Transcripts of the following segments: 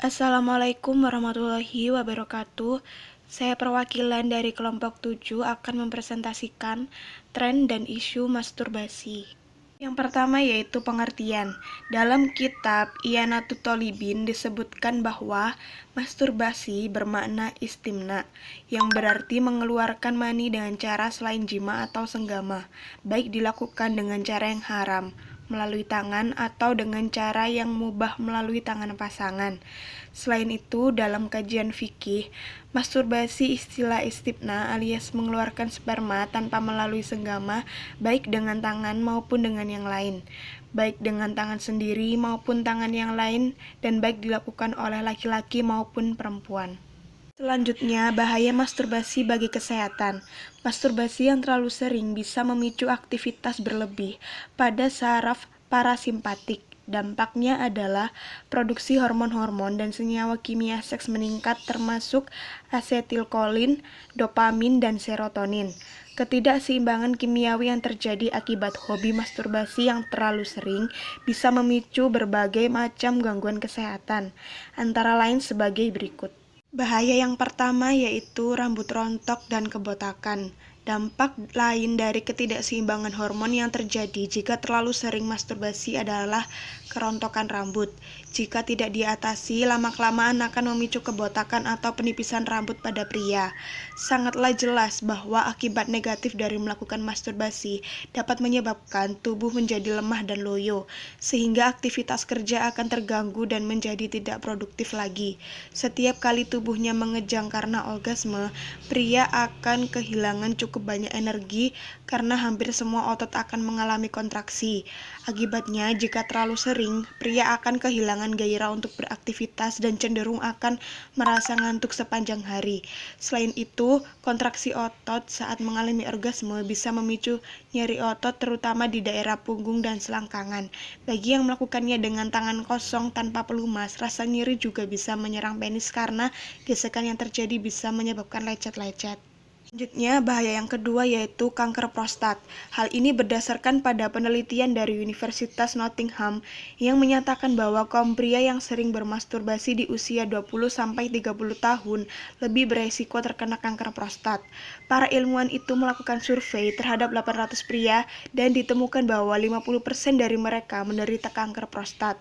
Assalamualaikum warahmatullahi wabarakatuh. Saya perwakilan dari kelompok 7 akan mempresentasikan tren dan isu masturbasi. Yang pertama yaitu pengertian. Dalam kitab I'anatul Thalibin disebutkan bahwa masturbasi bermakna istimna, yang berarti mengeluarkan mani dengan cara selain jima atau senggama, baik dilakukan dengan cara yang haram, melalui tangan, atau dengan cara yang mubah melalui tangan pasangan. Selain itu, dalam kajian fikih, masturbasi istilah istimna alias mengeluarkan sperma tanpa melalui senggama, baik dengan tangan maupun dengan yang lain, baik dengan tangan sendiri maupun tangan yang lain, dan baik dilakukan oleh laki-laki maupun perempuan. Selanjutnya, bahaya masturbasi bagi kesehatan. Masturbasi yang terlalu sering bisa memicu aktivitas berlebih pada saraf parasimpatik. Dampaknya adalah produksi hormon-hormon dan senyawa kimia seks meningkat termasuk asetilkolin, dopamin, dan serotonin. Ketidakseimbangan kimiawi yang terjadi akibat hobi masturbasi yang terlalu sering bisa memicu berbagai macam gangguan kesehatan, antara lain sebagai berikut. Bahaya yang pertama yaitu rambut rontok dan kebotakan. Dampak lain dari ketidakseimbangan hormon yang terjadi jika terlalu sering masturbasi adalah kerontokan rambut. Jika tidak diatasi, lama-kelamaan akan memicu kebotakan atau penipisan rambut pada pria. Sangatlah jelas bahwa akibat negatif dari melakukan masturbasi dapat menyebabkan tubuh menjadi lemah dan loyo, sehingga aktivitas kerja akan terganggu dan menjadi tidak produktif lagi. Setiap kali tubuhnya mengejang karena orgasme, pria akan kehilangan cukup banyak energi karena hampir semua otot akan mengalami kontraksi. Akibatnya, jika terlalu sering, pria akan kehilangan gairah untuk beraktivitas dan cenderung akan merasa ngantuk sepanjang hari. Selain itu, kontraksi otot saat mengalami orgasme bisa memicu nyeri otot terutama di daerah punggung dan selangkangan. Bagi yang melakukannya dengan tangan kosong tanpa pelumas, rasa nyeri juga bisa menyerang penis karena gesekan yang terjadi bisa menyebabkan lecet-lecet. Selanjutnya, bahaya yang kedua yaitu kanker prostat. Hal ini berdasarkan pada penelitian dari Universitas Nottingham yang menyatakan bahwa kaum pria yang sering bermasturbasi di usia 20-30 tahun lebih beresiko terkena kanker prostat. Para ilmuwan itu melakukan survei terhadap 800 pria dan ditemukan bahwa 50% dari mereka menderita kanker prostat.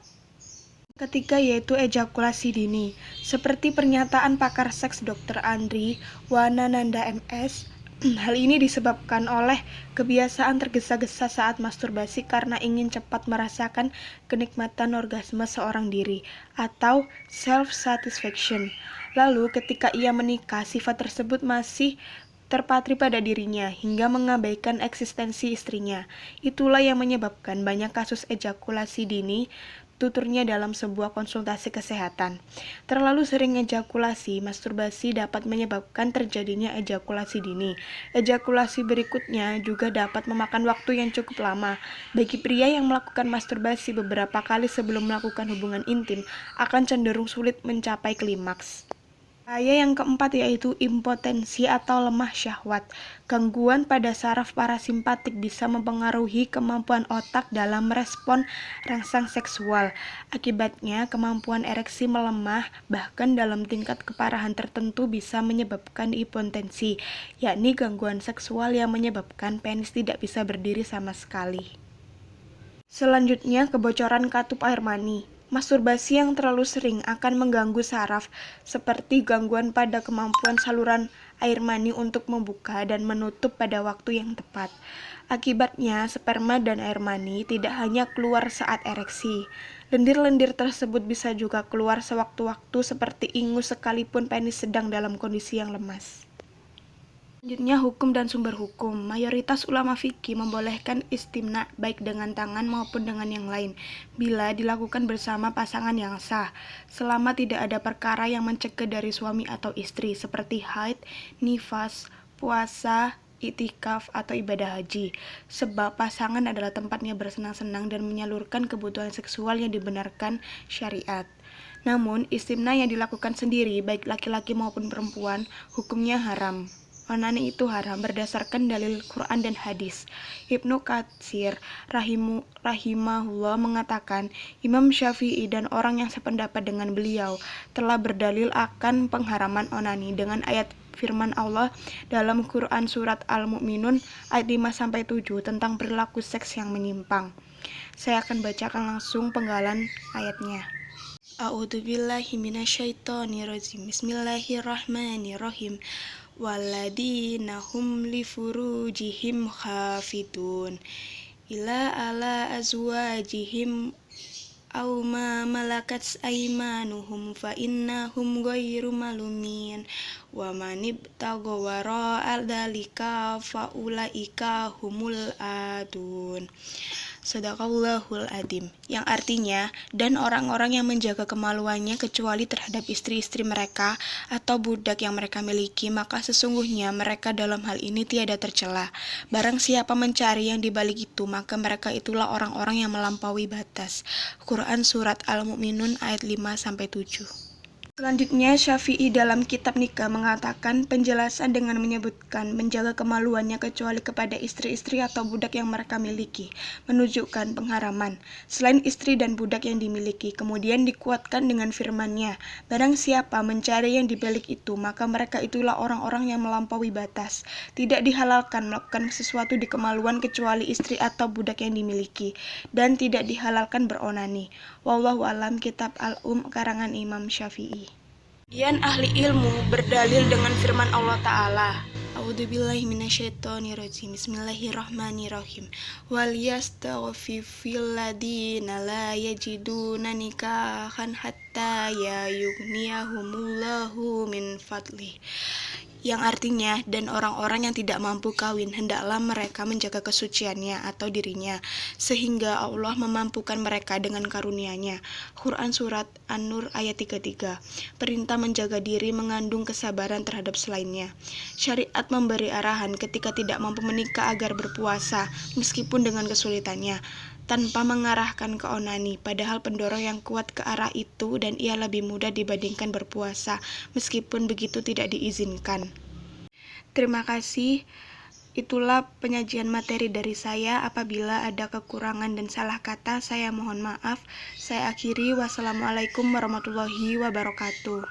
Ketiga yaitu ejakulasi dini. Seperti pernyataan pakar seks Dr. Andri Wanananda MS, hal ini disebabkan oleh kebiasaan tergesa-gesa saat masturbasi karena ingin cepat merasakan kenikmatan orgasme seorang diri atau self-satisfaction. Lalu ketika ia menikah, sifat tersebut masih terpatri pada dirinya hingga mengabaikan eksistensi istrinya. Itulah yang menyebabkan banyak kasus ejakulasi dini, tuturnya dalam sebuah konsultasi kesehatan. Terlalu sering ejakulasi masturbasi dapat menyebabkan terjadinya ejakulasi dini. Ejakulasi berikutnya juga dapat memakan waktu yang cukup lama. Bagi pria yang melakukan masturbasi beberapa kali sebelum melakukan hubungan intim, akan cenderung sulit mencapai klimaks. Bahaya yang keempat yaitu impotensi atau lemah syahwat. Gangguan pada saraf parasimpatik bisa mempengaruhi kemampuan otak dalam merespon rangsang seksual. Akibatnya, kemampuan ereksi melemah, bahkan dalam tingkat keparahan tertentu bisa menyebabkan impotensi, yakni gangguan seksual yang menyebabkan penis tidak bisa berdiri sama sekali. Selanjutnya, kebocoran katup air mani. Masturbasi yang terlalu sering akan mengganggu saraf, seperti gangguan pada kemampuan saluran air mani untuk membuka dan menutup pada waktu yang tepat. Akibatnya, sperma dan air mani tidak hanya keluar saat ereksi. Lendir-lendir tersebut bisa juga keluar sewaktu-waktu seperti ingus sekalipun penis sedang dalam kondisi yang lemas. Selanjutnya, hukum dan sumber hukum. Mayoritas ulama fikih membolehkan istimna baik dengan tangan maupun dengan yang lain bila dilakukan bersama pasangan yang sah, selama tidak ada perkara yang mencegah dari suami atau istri seperti haid, nifas, puasa, iktikaf, atau ibadah haji. Sebab pasangan adalah tempatnya bersenang-senang dan menyalurkan kebutuhan seksual yang dibenarkan syariat. Namun, istimna yang dilakukan sendiri baik laki-laki maupun perempuan hukumnya haram. onani itu haram berdasarkan dalil Quran dan hadis. Ibnu Katsir rahimahullah mengatakan, Imam Syafi'i dan orang yang sependapat dengan beliau telah berdalil akan pengharaman onani dengan ayat firman Allah dalam Quran surat Al-Mu'minun ayat 5-7 tentang perilaku seks yang menyimpang. Saya akan bacakan langsung penggalan ayatnya. A'udzubillahi minasyaitonirrajim. Bismillahirrahmanirrahim. Waladina hum li furujihim khafidun ila ala azwajihim aw ma malakat aymanuhum fa innahum ghairu malumin wa man ibtagha wara'a dzalika fa ulaika humul adun. Shadaqallahul adzim, yang artinya, dan orang-orang yang menjaga kemaluannya kecuali terhadap istri-istri mereka atau budak yang mereka miliki, maka sesungguhnya mereka dalam hal ini tiada tercela. Barang siapa mencari yang dibalik itu, maka mereka itulah orang-orang yang melampaui batas. Quran Surat Al-Mu'minun ayat 5-7. Selanjutnya, Syafi'i dalam kitab nikah mengatakan penjelasan dengan menyebutkan menjaga kemaluannya kecuali kepada istri-istri atau budak yang mereka miliki, menunjukkan pengharaman, selain istri dan budak yang dimiliki. Kemudian dikuatkan dengan firman-Nya, barang siapa mencari yang dibalik itu, maka mereka itulah orang-orang yang melampaui batas. Tidak dihalalkan melakukan sesuatu di kemaluan kecuali istri atau budak yang dimiliki, dan tidak dihalalkan beronani. Wallahu alam. Kitab Al-Um karangan Imam Syafi'i. Kemudian ahli ilmu berdalil dengan firman Allah Ta'ala. A'udzubillahi minasyaitonirrajim. Bismillahirrahmanirrahim. Wal yastaghfifil ladina la yajiduna nikahan hatta yughniyahumullahu min fadlih. Yang artinya, dan orang-orang yang tidak mampu kawin, hendaklah mereka menjaga kesuciannya atau dirinya, sehingga Allah memampukan mereka dengan karunia-Nya. Quran Surat An-Nur ayat 33. Perintah menjaga diri mengandung kesabaran terhadap selainnya. Syariat memberi arahan ketika tidak mampu menikah agar berpuasa, meskipun dengan kesulitannya, tanpa mengarahkan ke onani, padahal pendorong yang kuat ke arah itu dan ia lebih mudah dibandingkan berpuasa, meskipun begitu tidak diizinkan. Terima kasih. Itulah penyajian materi dari saya. Apabila ada kekurangan dan salah kata, saya mohon maaf. Saya akhiri. Wassalamualaikum warahmatullahi wabarakatuh.